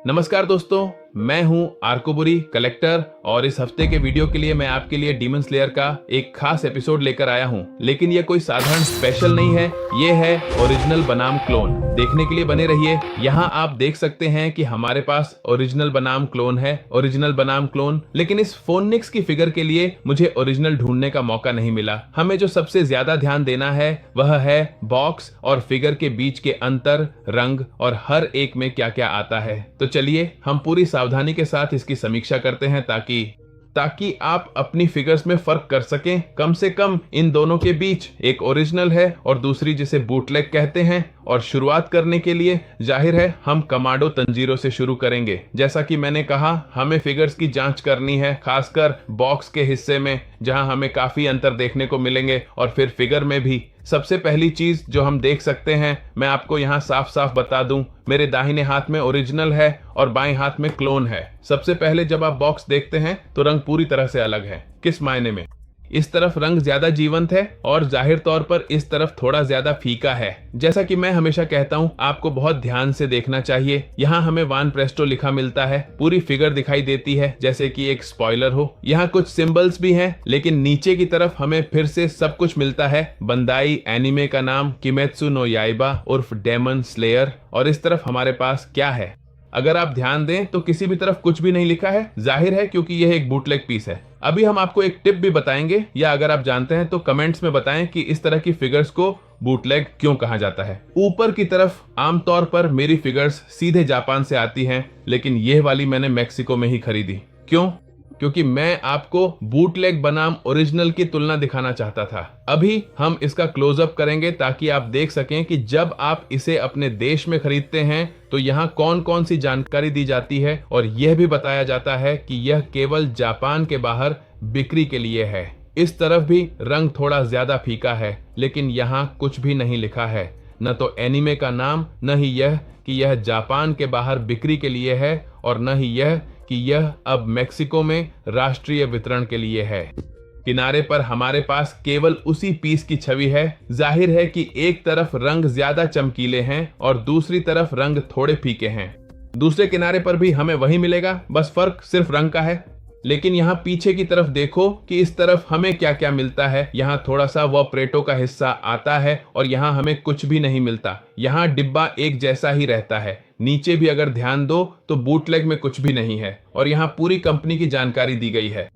नमस्कार दोस्तों, मैं हूं आर्कोबुरी कलेक्टर और इस हफ्ते के वीडियो के लिए मैं आपके लिए डीमन स्लेयर का एक खास एपिसोड लेकर आया हूं। लेकिन ये कोई साधारण स्पेशल नहीं है, ये है ओरिजिनल बनाम क्लोन। देखने के लिए बने रहिए। यहाँ आप देख सकते हैं कि हमारे पास ओरिजिनल बनाम क्लोन है, ओरिजिनल बनाम क्लोन। लेकिन इस फोनिक्स की फिगर के लिए मुझे ओरिजिनल ढूंढने का मौका नहीं मिला। हमें जो सबसे ज्यादा ध्यान देना है वह है बॉक्स और फिगर के बीच के अंतर, रंग और हर एक में क्या क्या आता है। तो चलिए हम पूरी सावधानी के साथ इसकी समीक्षा करते हैं ताकि आप अपनी फिगर्स में फर्क कर सकें। कम से कम इन दोनों के बीच एक ओरिजिनल है और दूसरी जिसे बूटलेग कहते हैं। और शुरुआत करने के लिए जाहिर है हम कमाडो तंजीरों से शुरू करेंगे। जैसा कि मैंने कहा, हमें फिगर्स की जांच करनी है, खासकर बॉक्स के हिस्से में जहां हमें काफी अंतर देखने को मिलेंगे और फिर फिगर में भी। सबसे पहली चीज जो हम देख सकते हैं, मैं आपको यहाँ साफ साफ बता दूं, मेरे दाहिने हाथ में ओरिजिनल है और बाएं हाथ में क्लोन है। सबसे पहले जब आप बॉक्स देखते हैं तो रंग पूरी तरह से अलग है। किस मायने में? इस तरफ रंग ज्यादा जीवंत है और जाहिर तौर पर इस तरफ थोड़ा ज्यादा फीका है। जैसा कि मैं हमेशा कहता हूँ, आपको बहुत ध्यान से देखना चाहिए। यहाँ हमें वान प्रेस्टो लिखा मिलता है, पूरी फिगर दिखाई देती है जैसे कि एक स्पॉइलर हो। यहाँ कुछ सिंबल्स भी हैं, लेकिन नीचे की तरफ हमें फिर से सब कुछ मिलता है। बंदाई एनिमे का नाम किमेत्सु नो याइबा उर्फ डेमन स्लेयर। और इस तरफ हमारे पास क्या है? अगर आप ध्यान दें तो किसी भी तरफ कुछ भी नहीं लिखा है। जाहिर है क्योंकि यह एक बूटलेग पीस है। अभी हम आपको एक टिप भी बताएंगे, या अगर आप जानते हैं तो कमेंट्स में बताएं कि इस तरह की फिगर्स को बूटलेग क्यों कहा जाता है। ऊपर की तरफ आमतौर पर मेरी फिगर्स सीधे जापान से आती हैं, लेकिन यह वाली मैंने मेक्सिको में ही खरीदी। क्यों? क्योंकि मैं आपको बूटलेग बनाम ओरिजिनल की तुलना दिखाना चाहता था। अभी हम इसका क्लोजअप करेंगे ताकि आप देख सकें कि जब आप इसे अपने देश में खरीदते हैं तो यहाँ कौन कौन सी जानकारी दी जाती है, और यह भी बताया जाता है कि यह केवल जापान के बाहर बिक्री के लिए है। इस तरफ भी रंग थोड़ा ज्यादा फीका है, लेकिन यहाँ कुछ भी नहीं लिखा है, न तो एनिमे का नाम, न ही यह कि यह जापान के बाहर बिक्री के लिए है, और न ही यह कि यह अब मेक्सिको में राष्ट्रीय वितरण के लिए है। किनारे पर हमारे पास केवल उसी पीस की छवि है। जाहिर है कि एक तरफ रंग ज्यादा चमकीले हैं और दूसरी तरफ रंग थोड़े फीके हैं। दूसरे किनारे पर भी हमें वही मिलेगा, बस फर्क सिर्फ रंग का है। लेकिन यहाँ पीछे की तरफ देखो कि इस तरफ हमें क्या क्या मिलता है। यहाँ थोड़ा सा वह प्रेटो का हिस्सा आता है और यहाँ हमें कुछ भी नहीं मिलता। यहाँ डिब्बा एक जैसा ही रहता है। नीचे भी अगर ध्यान दो तो बूटलेग में कुछ भी नहीं है और यहाँ पूरी कंपनी की जानकारी दी गई है।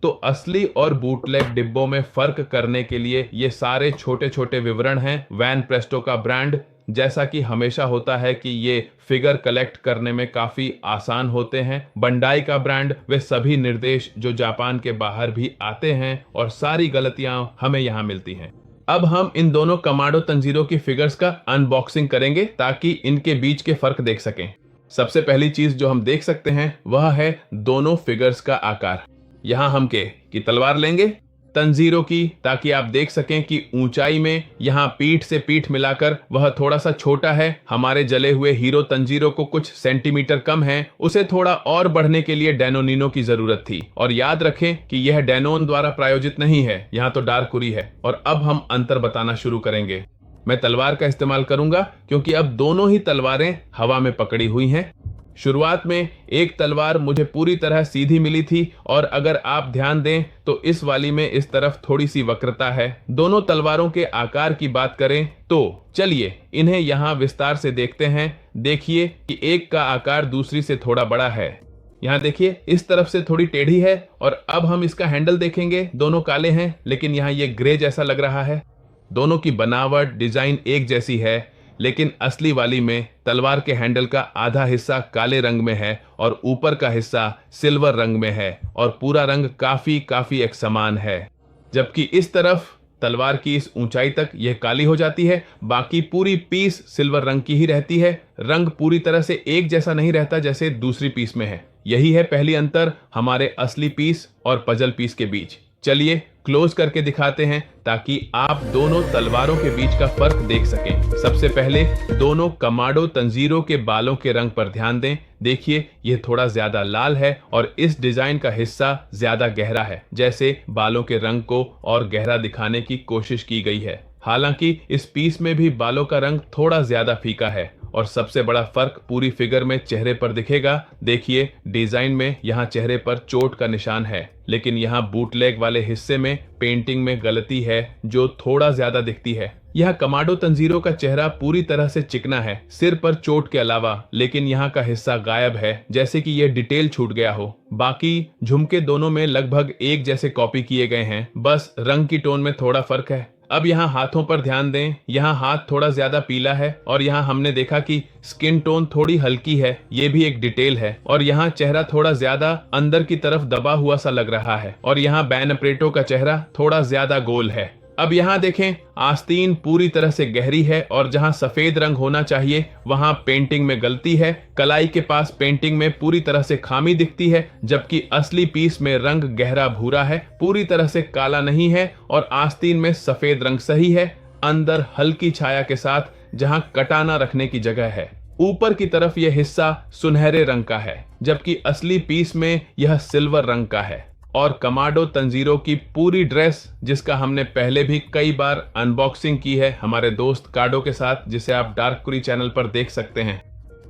तो असली और बूटलेग डिब्बों में फर्क करने के लिए ये सारे छोटे छोटे विवरण हैं। वैन प्रेस्टो का ब्रांड, जैसा कि हमेशा होता है कि ये फिगर कलेक्ट करने में काफी आसान होते हैं। बंडाई का ब्रांड, वे सभी निर्देश जो जापान के बाहर भी आते हैं, और सारी गलतियां हमें यहाँ मिलती हैं। अब हम इन दोनों कमाडो तंजीरों की फिगर्स का अनबॉक्सिंग करेंगे ताकि इनके बीच के फर्क देख सकें। सबसे पहली चीज जो हम देख सकते हैं वह है दोनों फिगर्स का आकार। यहाँ हम की तलवार लेंगे, तंजीरों की, ताकि आप देख सकें कि ऊंचाई में यहाँ पीठ से पीठ मिलाकर वह थोड़ा सा छोटा है। हमारे जले हुए हीरो तंजीरों को कुछ सेंटीमीटर कम है। उसे थोड़ा और बढ़ने के लिए डैनोनिनो की जरूरत थी। और याद रखें कि यह डैनोन द्वारा प्रायोजित नहीं है, यहाँ तो डार्कुरी है। और अब हम अंतर बताना शुरू करेंगे। मैं तलवार का इस्तेमाल करूंगा क्योंकि अब दोनों ही तलवारें हवा में पकड़ी हुई हैं। शुरुआत में एक तलवार मुझे पूरी तरह सीधी मिली थी, और अगर आप ध्यान दें तो इस वाली में इस तरफ थोड़ी सी वक्रता है। दोनों तलवारों के आकार की बात करें तो चलिए इन्हें यहाँ विस्तार से देखते हैं। देखिए कि एक का आकार दूसरी से थोड़ा बड़ा है। यहाँ देखिए इस तरफ से थोड़ी टेढ़ी है। और अब हम इसका हैंडल देखेंगे, दोनों काले हैं लेकिन यहाँ ये ग्रे जैसा लग रहा है। दोनों की बनावट, डिजाइन एक जैसी है, लेकिन असली वाली में तलवार के हैंडल का आधा हिस्सा काले रंग में है और ऊपर का हिस्सा सिल्वर रंग में है, और पूरा रंग काफी एक समान है। जबकि इस तरफ तलवार की इस ऊंचाई तक यह काली हो जाती है, बाकी पूरी पीस सिल्वर रंग की ही रहती है। रंग पूरी तरह से एक जैसा नहीं रहता जैसे दूसरी पीस में है। यही है पहली अंतर हमारे असली पीस और पजल पीस के बीच। चलिए क्लोज करके दिखाते हैं ताकि आप दोनों तलवारों के बीच का फर्क देख सकें। सबसे पहले दोनों कमाडो तंजीरों के बालों के रंग पर ध्यान दें। देखिए यह थोड़ा ज्यादा लाल है और इस डिजाइन का हिस्सा ज्यादा गहरा है, जैसे बालों के रंग को और गहरा दिखाने की कोशिश की गई है। हालांकि इस पीस में भी बालों का रंग थोड़ा ज्यादा फीका है और सबसे बड़ा फर्क पूरी फिगर में चेहरे पर दिखेगा। देखिए, डिजाइन में यहाँ चेहरे पर चोट का निशान है, लेकिन यहाँ बूटलेग वाले हिस्से में पेंटिंग में गलती है जो थोड़ा ज्यादा दिखती है। यह कमाडो तंजीरो का चेहरा पूरी तरह से चिकना है, सिर पर चोट के अलावा, लेकिन यहाँ का हिस्सा गायब है, जैसे कि यह डिटेल छूट गया हो। बाकी झुमके दोनों में लगभग एक जैसे कॉपी किए गए हैं, बस रंग की टोन में थोड़ा फर्क है। अब यहाँ हाथों पर ध्यान दें, यहाँ हाथ थोड़ा ज्यादा पीला है और यहाँ हमने देखा कि स्किन टोन थोड़ी हल्की है, ये भी एक डिटेल है। और यहाँ चेहरा थोड़ा ज्यादा अंदर की तरफ दबा हुआ सा लग रहा है और यहाँ बैनप्रेटो का चेहरा थोड़ा ज्यादा गोल है। अब यहाँ देखें, आस्तीन पूरी तरह से गहरी है और जहाँ सफेद रंग होना चाहिए वहाँ पेंटिंग में गलती है। कलाई के पास पेंटिंग में पूरी तरह से खामी दिखती है, जबकि असली पीस में रंग गहरा भूरा है, पूरी तरह से काला नहीं है। और आस्तीन में सफेद रंग सही है, अंदर हल्की छाया के साथ जहाँ कटाना रखने की जगह है। ऊपर की तरफ यह हिस्सा सुनहरे रंग का है, जबकि असली पीस में यह सिल्वर रंग का है। और कमाडो तंजीरो की पूरी ड्रेस, जिसका हमने पहले भी कई बार अनबॉक्सिंग की है हमारे दोस्त कार्डो के साथ, जिसे आप डार्क कुरी चैनल पर देख सकते हैं।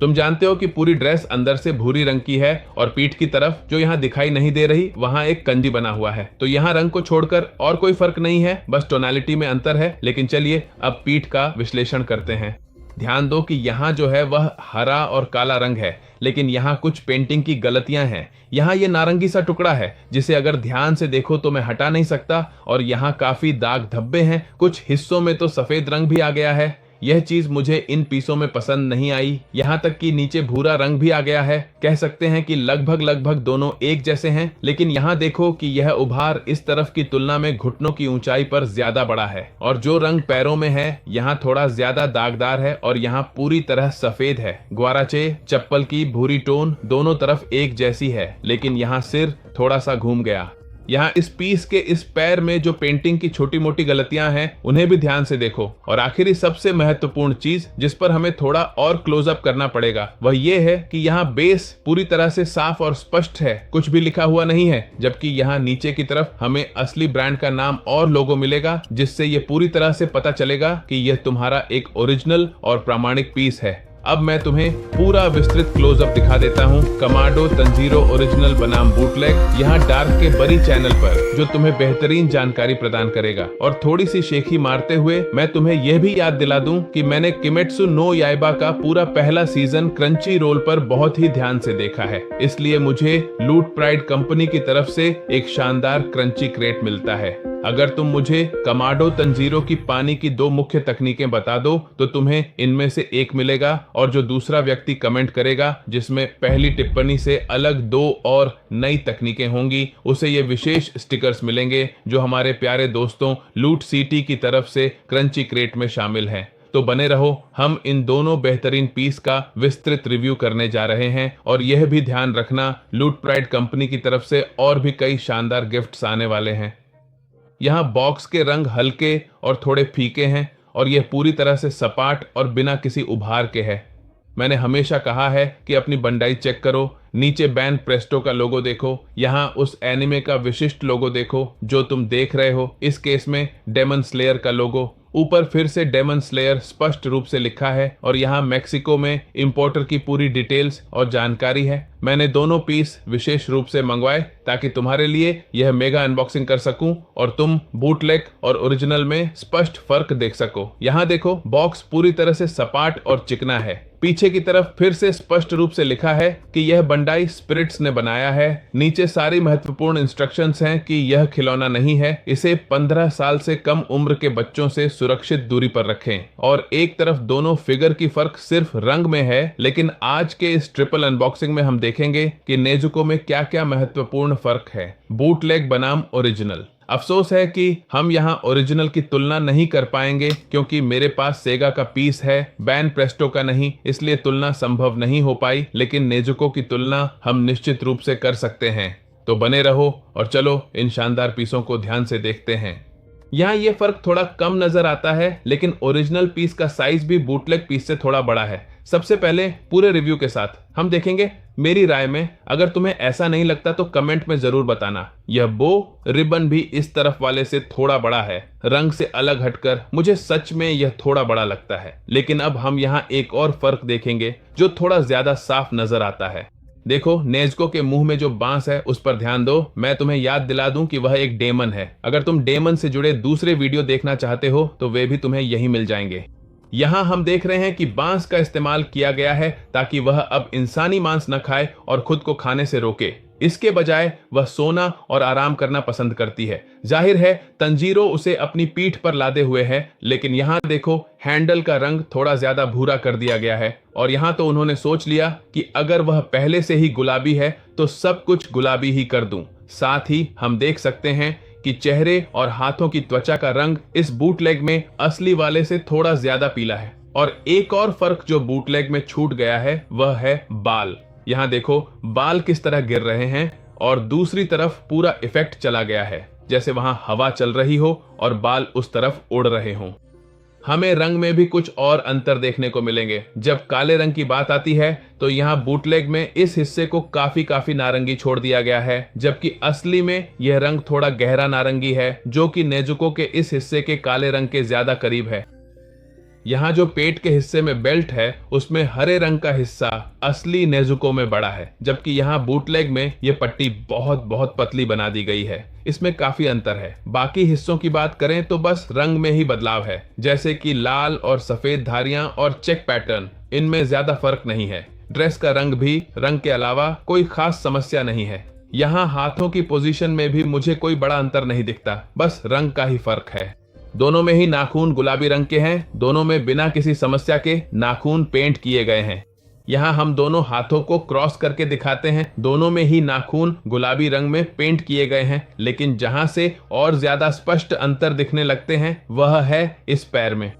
तुम जानते हो कि पूरी ड्रेस अंदर से भूरी रंग की है और पीठ की तरफ जो यहाँ दिखाई नहीं दे रही वहाँ एक कंजी बना हुआ है। तो यहाँ रंग को छोड़कर और कोई फर्क नहीं है, बस टोनालिटी में अंतर है। लेकिन चलिए अब पीठ का विश्लेषण करते हैं। ध्यान दो कि यहाँ जो है वह हरा और काला रंग है, लेकिन यहाँ कुछ पेंटिंग की गलतियां हैं। यहाँ ये नारंगी सा टुकड़ा है जिसे अगर ध्यान से देखो तो मैं हटा नहीं सकता, और यहाँ काफी दाग धब्बे हैं, कुछ हिस्सों में तो सफेद रंग भी आ गया है। यह चीज मुझे इन पीसों में पसंद नहीं आई। यहाँ तक कि नीचे भूरा रंग भी आ गया है। कह सकते हैं कि लगभग दोनों एक जैसे हैं, लेकिन यहाँ देखो कि यह उभार इस तरफ की तुलना में घुटनों की ऊंचाई पर ज्यादा बड़ा है, और जो रंग पैरों में है यहाँ थोड़ा ज्यादा दागदार है और यहाँ पूरी तरह सफेद है। ग्वाराचे चप्पल की भूरी टोन दोनों तरफ एक जैसी है, लेकिन यहाँ सिर थोड़ा सा घूम गया। यहाँ इस पीस के इस पैर में जो पेंटिंग की छोटी मोटी गलतियां हैं उन्हें भी ध्यान से देखो। और आखिरी सबसे महत्वपूर्ण चीज जिस पर हमें थोड़ा और क्लोजअप करना पड़ेगा वह ये है कि यहाँ बेस पूरी तरह से साफ और स्पष्ट है, कुछ भी लिखा हुआ नहीं है, जबकि यहाँ नीचे की तरफ हमें असली ब्रांड का नाम और लोगो मिलेगा, जिससे ये पूरी तरह से पता चलेगा कि यह तुम्हारा एक ओरिजिनल और प्रामाणिक पीस है। अब मैं तुम्हें पूरा विस्तृत क्लोजअप दिखा देता हूँ कमाडो तंजीरो ओरिजिनल बनाम बूटलेग, यहाँ डार्क के बड़ी चैनल पर, जो तुम्हें बेहतरीन जानकारी प्रदान करेगा। और थोड़ी सी शेखी मारते हुए मैं तुम्हें यह भी याद दिला दूं कि मैंने किमेत्सु नो याइबा का पूरा पहला सीजन क्रंची रोल पर बहुत ही ध्यान से देखा है, इसलिए मुझे लूट प्राइड कंपनी की तरफ से एक शानदार क्रंची क्रेट मिलता है। अगर तुम मुझे कमाडो तंजीरो की पानी की दो मुख्य तकनीकें बता दो तो तुम्हें इनमें से एक मिलेगा, और जो दूसरा व्यक्ति कमेंट करेगा जिसमें पहली टिप्पणी से अलग दो और नई तकनीकें होंगी, उसे ये विशेष स्टिकर्स मिलेंगे जो हमारे प्यारे दोस्तों लूट सिटी की तरफ से क्रंची क्रेट में शामिल हैं। तो बने रहो, हम इन दोनों बेहतरीन पीस का विस्तृत रिव्यू करने जा रहे हैं। और यह भी ध्यान रखना, लूट प्राइड कंपनी की तरफ से और भी कई शानदार गिफ्ट्स आने वाले हैं। यहाँ बॉक्स के रंग हल्के और थोड़े फीके हैं और यह पूरी तरह से सपाट और बिना किसी उभार के है। मैंने हमेशा कहा है कि अपनी बंडाई चेक करो, नीचे बैन प्रेस्टो का लोगो देखो, यहाँ उस एनिमे का विशिष्ट लोगो देखो जो तुम देख रहे हो, इस केस में डेमन स्लेयर का लोगो। ऊपर फिर से डेमन स्लेयर स्पष्ट रूप से लिखा है और यहाँ मेक्सिको में इंपोर्टर की पूरी डिटेल्स और जानकारी है। मैंने दोनों पीस विशेष रूप से मंगवाए ताकि तुम्हारे लिए यह मेगा अनबॉक्सिंग कर सकूं और तुम बूटलेग और ओरिजिनल में स्पष्ट फर्क देख सको। यहाँ देखो, बॉक्स पूरी तरह से सपाट और चिकना है। पीछे की तरफ फिर से स्पष्ट रूप से लिखा है कि यह बंडाई स्पिरिट्स ने बनाया है। नीचे सारी महत्वपूर्ण इंस्ट्रक्शंस हैं कि यह खिलौना नहीं है, इसे 15 साल से कम उम्र के बच्चों से सुरक्षित दूरी पर रखें। और एक तरफ दोनों फिगर की फर्क सिर्फ रंग में है, लेकिन आज के इस ट्रिपल अनबॉक्सिंग में हम देखेंगे कि नेजुको में क्या क्या महत्वपूर्ण फर्क है। बूटलेग बनाम ओरिजिनल। अफसोस है कि हम यहाँ ओरिजिनल की तुलना नहीं कर पाएंगे क्योंकि मेरे पास सेगा का पीस है, बैन प्रेस्टो का नहीं, इसलिए तुलना संभव नहीं हो पाई। लेकिन नेजुको की तुलना हम निश्चित रूप से कर सकते हैं। तो बने रहो और चलो इन शानदार पीसों को ध्यान से देखते हैं। यहाँ ये फर्क थोड़ा कम नजर आता है, लेकिन ओरिजिनल पीस का साइज भी बूटलेग पीस से थोड़ा बड़ा है। सबसे पहले पूरे रिव्यू के साथ हम देखेंगे। मेरी राय में अगर तुम्हें ऐसा नहीं लगता तो कमेंट में जरूर बताना। यह बो रिबन भी इस तरफ वाले से थोड़ा बड़ा है। रंग से अलग हटकर मुझे सच में यह थोड़ा बड़ा लगता है। लेकिन अब हम यहाँ एक और फर्क देखेंगे जो थोड़ा ज्यादा साफ नजर आता है। देखो, नेज़ुको के मुंह में जो बांस है उस पर ध्यान दो। मैं तुम्हें याद दिला दूं कि वह एक डेमन है। अगर तुम डेमन से जुड़े दूसरे वीडियो देखना चाहते हो तो वे भी तुम्हें यहीं मिल जाएंगे। यहाँ हम देख रहे हैं कि बांस का इस्तेमाल किया गया है ताकि वह अब इंसानी मांस न खाए और खुद को खाने से रोके। इसके बजाय वह सोना और आराम करना पसंद करती है। जाहिर है तंजीरो उसे अपनी पीठ पर लादे हुए है, लेकिन यहाँ देखो हैंडल का रंग थोड़ा ज्यादा भूरा कर दिया गया है। और यहाँ तो उन्होंने सोच लिया कि अगर वह पहले से ही गुलाबी है तो सब कुछ गुलाबी ही कर दूं। साथ ही हम देख सकते हैं कि चेहरे और हाथों की त्वचा का रंग इस बूटलेग में असली वाले से थोड़ा ज्यादा पीला है। और एक और फर्क जो बूटलेग में छूट गया है वह है बाल। यहाँ देखो बाल किस तरह गिर रहे हैं और दूसरी तरफ पूरा इफेक्ट चला गया है, जैसे वहां हवा चल रही हो और बाल उस तरफ उड़ रहे हों। हमें रंग में भी कुछ और अंतर देखने को मिलेंगे। जब काले रंग की बात आती है तो यहाँ बूटलेग में इस हिस्से को काफी नारंगी छोड़ दिया गया है, जबकि असली में यह रंग थोड़ा गहरा नारंगी है जो कि नेज़ुको के इस हिस्से के काले रंग के ज्यादा करीब है। यहाँ जो पेट के हिस्से में बेल्ट है उसमें हरे रंग का हिस्सा असली नेज़ुको में बड़ा है, जबकि यहाँ बूटलेग में यह पट्टी बहुत पतली बना दी गई है। इसमें काफी अंतर है। बाकी हिस्सों की बात करें तो बस रंग में ही बदलाव है, जैसे कि लाल और सफेद धारियां और चेक पैटर्न, इनमें ज्यादा फर्क नहीं है। ड्रेस का रंग भी रंग के अलावा कोई खास समस्या नहीं है। यहाँ हाथों की पोजीशन में भी मुझे कोई बड़ा अंतर नहीं दिखता, बस रंग का ही फर्क है। दोनों में ही नाखून गुलाबी रंग के हैं। दोनों में बिना किसी समस्या के नाखून पेंट किए गए हैं। यहाँ हम दोनों हाथों को क्रॉस करके दिखाते हैं। दोनों में ही नाखून गुलाबी रंग में पेंट किए गए हैं, लेकिन जहां से और ज्यादा स्पष्ट अंतर दिखने लगते हैं वह है इस पैर में।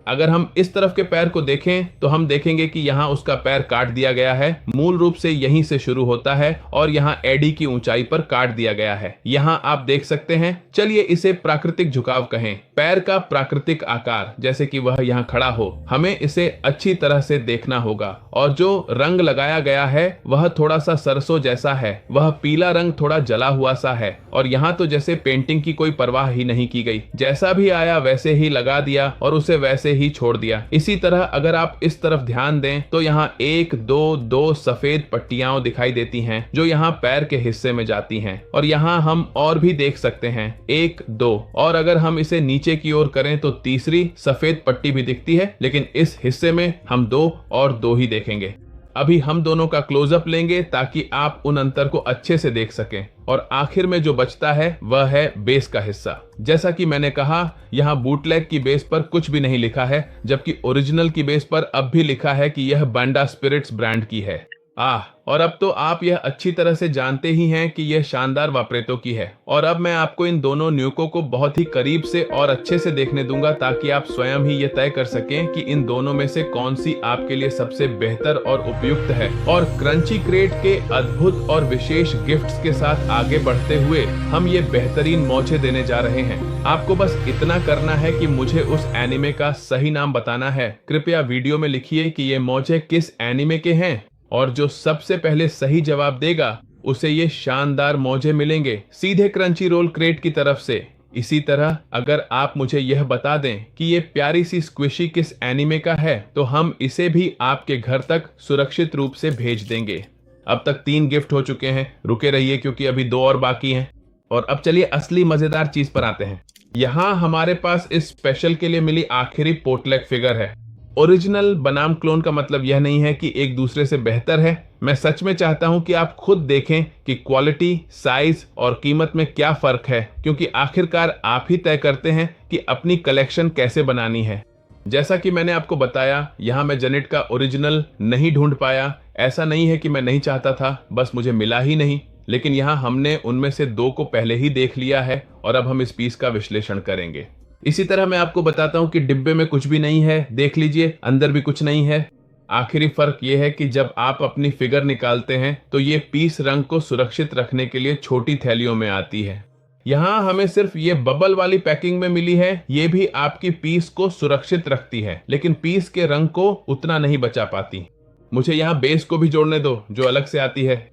अगर हम इस तरफ के पैर को देखें तो हम देखेंगे कि यहाँ उसका पैर काट दिया गया है। मूल रूप से यहीं से शुरू होता है और यहाँ एडी की ऊंचाई पर काट दिया गया है। यहाँ आप देख सकते हैं, चलिए इसे प्राकृतिक झुकाव कहें। पैर का प्राकृतिक आकार, जैसे कि वह यहाँ खड़ा हो, हमें इसे अच्छी तरह से देखना होगा। और जो रंग लगाया गया है वह थोड़ा सा सरसों जैसा है। वह पीला रंग थोड़ा जला हुआ सा है। और यहाँ तो जैसे पेंटिंग की कोई परवाह ही नहीं की गई, जैसा भी आया वैसे ही लगा दिया और उसे वैसे ही छोड़ दिया। इसी तरह अगर आप इस तरफ ध्यान दें तो यहाँ 1 2 2 सफेद पट्टियां दिखाई देती हैं जो यहाँ पैर के हिस्से में जाती हैं। और यहाँ हम और भी देख सकते हैं 1 2, और अगर हम इसे नीचे की ओर करें तो तीसरी सफेद पट्टी भी दिखती है, लेकिन इस हिस्से में हम 2 और 2 ही देखेंगे। अभी हम दोनों का क्लोजअप लेंगे ताकि आप उन अंतर को अच्छे से देख सकें। और आखिर में जो बचता है वह है बेस का हिस्सा। जैसा कि मैंने कहा, यहाँ बूटलेग की बेस पर कुछ भी नहीं लिखा है, जबकि ओरिजिनल की बेस पर अब भी लिखा है कि यह बांडा स्पिरिट्स ब्रांड की है। और अब तो आप यह अच्छी तरह से जानते ही हैं कि यह शानदार वाप्रेतो की है। और अब मैं आपको इन दोनों न्यूको को बहुत ही करीब से और अच्छे से देखने दूंगा ताकि आप स्वयं ही यह तय कर सकें कि इन दोनों में से कौन सी आपके लिए सबसे बेहतर और उपयुक्त है। और क्रंची क्रेट के अद्भुत और विशेष गिफ्ट्स के साथ आगे बढ़ते हुए हम ये बेहतरीन मोजे देने जा रहे हैं। आपको बस इतना करना है कि मुझे उस एनिमे का सही नाम बताना है। कृपया वीडियो में लिखिए कि ये मोजे किस एनिमे के हैं, और जो सबसे पहले सही जवाब देगा उसे ये शानदार मोजे मिलेंगे सीधे क्रंची रोल क्रेट की तरफ से। इसी तरह अगर आप मुझे यह बता दें कि ये प्यारी सी स्क्विशी किस एनिमे का है तो हम इसे भी आपके घर तक सुरक्षित रूप से भेज देंगे। अब तक 3 गिफ्ट हो चुके हैं। रुके रहिए क्योंकि अभी 2 और बाकी हैं। और अब चलिए असली मजेदार चीज पर आते हैं। यहाँ हमारे पास इस स्पेशल के लिए मिली आखिरी पोटलेग फिगर है। ओरिजिनल बनाम क्लोन का मतलब यह नहीं है कि एक दूसरे से बेहतर है। मैं सच में चाहता हूं कि आप खुद देखें कि क्वालिटी, साइज और कीमत में क्या फर्क है, क्योंकि आखिरकार आप ही तय करते हैं कि अपनी कलेक्शन कैसे बनानी है। जैसा कि मैंने आपको बताया, यहाँ मैं जेनेट का ओरिजिनल नहीं ढूंढ पाया। ऐसा नहीं है कि मैं नहीं चाहता था, बस मुझे मिला ही नहीं। लेकिन यहाँ हमने उनमें से 2 को पहले ही देख लिया है और अब हम इस पीस का विश्लेषण करेंगे। इसी तरह मैं आपको बताता हूं कि डिब्बे में कुछ भी नहीं है। देख लीजिए, अंदर भी कुछ नहीं है। आखिरी फर्क यह है कि जब आप अपनी फिगर निकालते हैं तो ये पीस रंग को सुरक्षित रखने के लिए छोटी थैलियों में आती है। यहाँ हमें सिर्फ ये बबल वाली पैकिंग में मिली है, ये भी आपकी पीस को सुरक्षित रखती है, लेकिन पीस के रंग को उतना नहीं बचा पाती। मुझे यहाँ बेस को भी जोड़ने दो जो अलग से आती है।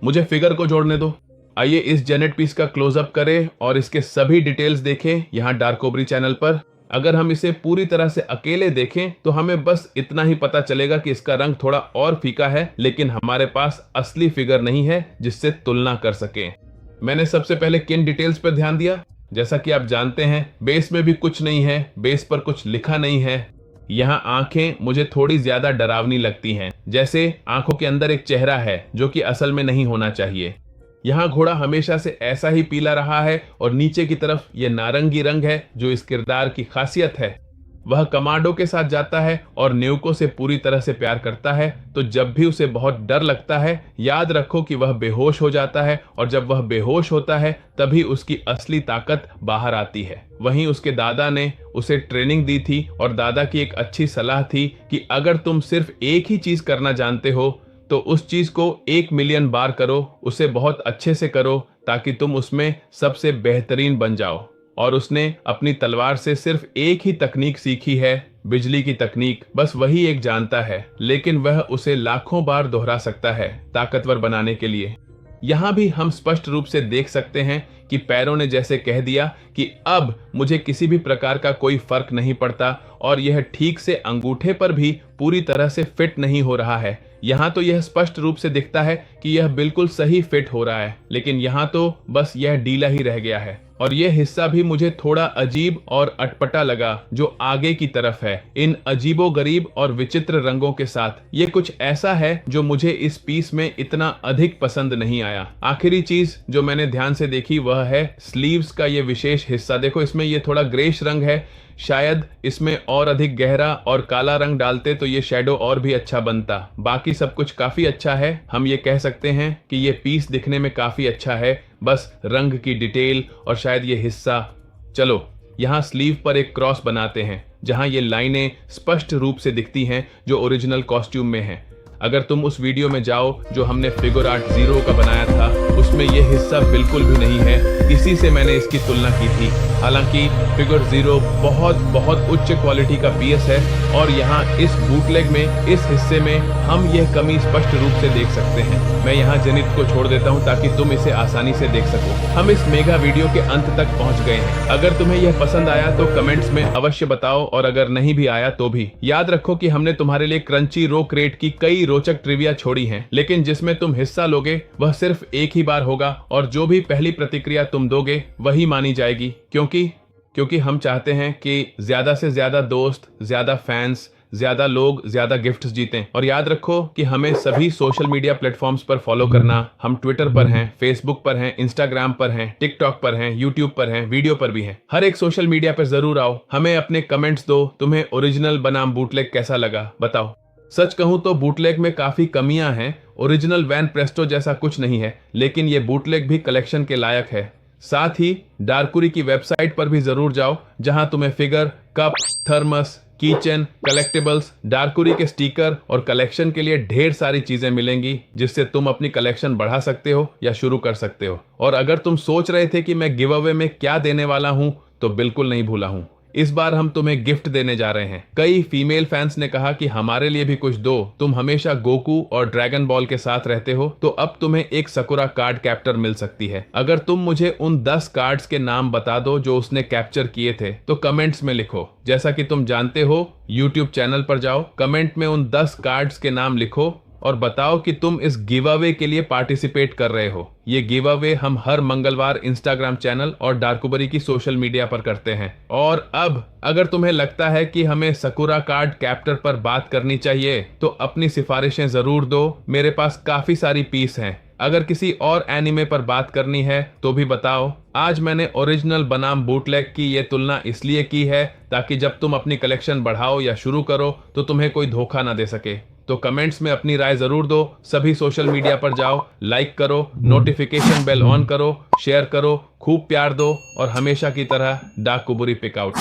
मुझे फिगर को जोड़ने दो। आइए इस जेनेट पीस का क्लोजअप करें और इसके सभी डिटेल्स देखें यहाँ डार्कोबरी चैनल पर। अगर हम इसे पूरी तरह से अकेले देखें तो हमें बस इतना ही पता चलेगा कि इसका रंग थोड़ा और फीका है, लेकिन हमारे पास असली फिगर नहीं है जिससे तुलना कर सके। मैंने सबसे पहले किन डिटेल्स पर ध्यान दिया? जैसा कि आप जानते हैं बेस में भी कुछ नहीं है, बेस पर कुछ लिखा नहीं है। यहाँ आंखें मुझे थोड़ी ज्यादा डरावनी लगती हैं, जैसे आंखों के अंदर एक चेहरा है जो कि असल में नहीं होना चाहिए। यहाँ घोड़ा हमेशा से ऐसा ही पीला रहा है और नीचे की तरफ ये नारंगी रंग है जो इस किरदार की खासियत है। वह कमांडो के साथ जाता है और न्यूको से पूरी तरह से प्यार करता है, तो जब भी उसे बहुत डर लगता है याद रखो कि वह बेहोश हो जाता है, और जब वह बेहोश होता है तभी उसकी असली ताकत बाहर आती है। वहीं उसके दादा ने उसे ट्रेनिंग दी थी और दादा की एक अच्छी सलाह थी कि अगर तुम सिर्फ एक ही चीज करना जानते हो तो उस चीज को 1 मिलियन बार करो, उसे बहुत अच्छे से करो ताकि तुम उसमें सबसे बेहतरीन बन जाओ। और उसने अपनी तलवार से सिर्फ एक ही तकनीक सीखी है, बिजली की तकनीक, बस वही एक जानता है, लेकिन वह उसे लाखों बार दोहरा सकता है ताकतवर बनाने के लिए। यहाँ भी हम स्पष्ट रूप से देख सकते हैं कि पैरों ने जैसे कह दिया कि अब मुझे किसी भी प्रकार का कोई फर्क नहीं पड़ता, और यह ठीक से अंगूठे पर भी पूरी तरह से फिट नहीं हो रहा है। यहाँ तो यह स्पष्ट रूप से दिखता है कि यह बिल्कुल सही फिट हो रहा है, लेकिन यहाँ तो बस यह ढीला ही रह गया है। और यह हिस्सा भी मुझे थोड़ा अजीब और अटपटा लगा जो आगे की तरफ है, इन अजीबोगरीब और विचित्र रंगों के साथ। ये कुछ ऐसा है जो मुझे इस पीस में इतना अधिक पसंद नहीं आया। आखिरी चीज जो मैंने ध्यान से देखी वह है स्लीव्स का ये विशेष हिस्सा। देखो इसमें ये थोड़ा ग्रेश रंग है, शायद इसमें और अधिक गहरा और काला रंग डालते तो ये शेडो और भी अच्छा बनता। बाकी सब कुछ काफी अच्छा है, हम ये कह सकते हैं कि ये पीस दिखने में काफी अच्छा है, बस रंग की डिटेल और शायद ये हिस्सा। चलो यहाँ स्लीव पर एक क्रॉस बनाते हैं जहाँ ये लाइनें स्पष्ट रूप से दिखती हैं जो ओरिजिनल कॉस्ट्यूम में हैं। अगर तुम उस वीडियो में जाओ जो हमने फिगर आर्ट 0 का बनाया था, उसमें यह हिस्सा बिल्कुल भी नहीं है, इसी से मैंने इसकी तुलना की थी। हालांकि फिगर 0 बहुत बहुत उच्च क्वालिटी का पीएस है, और यहाँ इस बूटलेग में इस हिस्से में हम यह कमी स्पष्ट रूप से देख सकते हैं। मैं यहाँ जेनिथ को छोड़ देता हूँ ताकि तुम इसे आसानी से देख सको। हम इस मेगा वीडियो के अंत तक पहुँच गए हैं। अगर तुम्हें यह पसंद आया तो कमेंट्स में अवश्य बताओ, और अगर नहीं भी आया तो भी याद रखो कि हमने तुम्हारे लिए क्रंची रो क्रेट की कई रोचक ट्रिविया छोड़ी हैं, लेकिन जिसमें तुम हिस्सा लोगे वह सिर्फ एक ही बार होगा, और जो भी पहली प्रतिक्रिया तुम दोगे वही मानी जाएगी, क्योंकि हम चाहते हैं कि ज्यादा से ज्यादा दोस्त, ज्यादा फैंस, ज्यादा लोग ज्यादा गिफ्ट्स जीतें। और याद रखो कि हमें सभी सोशल मीडिया प्लेटफॉर्म्स पर फॉलो करना। हम ट्विटर पर हैं, फेसबुक पर हैं, इंस्टाग्राम पर हैं, टिकटॉक पर हैं, यूट्यूब पर हैं, वीडियो पर भी हैं। हर एक सोशल मीडिया पर जरूर आओ, हमें अपने कमेंट्स दो। तुम्हें ओरिजिनल बनाम बूटलेग कैसा लगा बताओ। सच कहूं तो बूटलेग में काफी कमियां हैं, ओरिजिनल वैन प्रेस्टो जैसा कुछ नहीं है, लेकिन ये बूटलेग भी कलेक्शन के लायक है। साथ ही डार्कुरी की वेबसाइट पर भी जरूर जाओ जहां तुम्हें figure, cup, thermos, keychain, collectibles, डार्कुरी के स्टिकर और कलेक्शन के लिए ढेर सारी चीजें मिलेंगी जिससे तुम अपनी कलेक्शन बढ़ा सकते हो या शुरू कर सकते हो। और अगर तुम सोच रहे थे कि मैं गिव अवे में क्या देने वाला हूं, तो बिल्कुल नहीं भूला हूं। इस बार हम तुम्हें गिफ्ट देने जा रहे हैं। कई फीमेल फैंस ने कहा कि हमारे लिए भी कुछ दो, तुम हमेशा गोकू और ड्रैगन बॉल के साथ रहते हो, तो अब तुम्हें एक सकुरा कार्ड कैप्टर मिल सकती है। अगर तुम मुझे उन 10 कार्ड्स के नाम बता दो जो उसने कैप्चर किए थे तो कमेंट्स में लिखो। जैसा कि तुम जानते हो, यूट्यूब चैनल पर जाओ, कमेंट में उन 10 कार्ड्स के नाम लिखो और बताओ कि तुम इस गिव अवे के लिए पार्टिसिपेट कर रहे हो। ये गिव अवे हम हर मंगलवार इंस्टाग्राम चैनल और डार्कुबरी की सोशल मीडिया पर करते हैं। और अब अगर तुम्हें लगता है कि हमें सकुरा कार्ड कैप्टर पर बात करनी चाहिए तो अपनी सिफारिशें जरूर दो। मेरे पास काफी सारी पीस हैं। अगर किसी और एनिमे पर बात करनी है तो भी बताओ। आज मैंने ओरिजिनल बनाम बूटलेग की ये तुलना इसलिए की है ताकि जब तुम अपनी कलेक्शन बढ़ाओ या शुरू करो तो तुम्हें कोई धोखा ना दे सके। तो कमेंट्स में अपनी राय जरूर दो। सभी सोशल मीडिया पर जाओ, लाइक करो, नोटिफिकेशन बेल ऑन करो, शेयर करो, खूब प्यार दो और हमेशा की तरह डार्कुबरी पिक आउट।